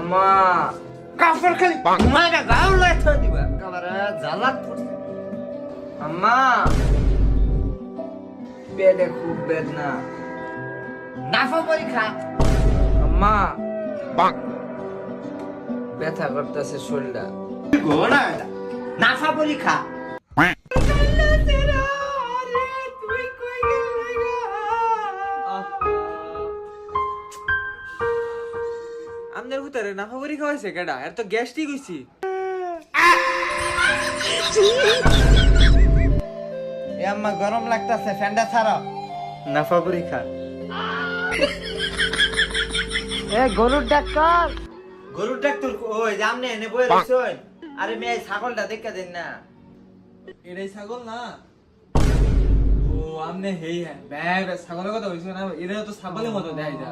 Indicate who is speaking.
Speaker 1: আম্মা কাপড় খালি ঘুমাইটা গাও লাইতে দিবা একেবারে জ্বালাত পড়ছে আম্মা পেটে খুব বেদনা নাফা পরীক্ষা আম্মা ব্যথা করতেছে শরীরটা গোনা নাফা পরীক্ষা
Speaker 2: আমনের ভিতরে নাফা পরীক্ষা হয়েছে কেডা এর তো গ্যাস্ট্রিক হইছি
Speaker 1: এ আম্মা গরম লাগতাছে ফ্যানটা ছাড়ো নাফা পরীক্ষা এ গরুর ডাক্তার ওই জামনে এনে বই রইছই আরে মেয়ে ছাগলটা দেখা দেন না
Speaker 2: এটাই ছাগল না ও আমনে হেই হ্যাঁ ব্যাগ ছাগলের কথা হইছে না এরা তো ছাগলের মতো দেয় যা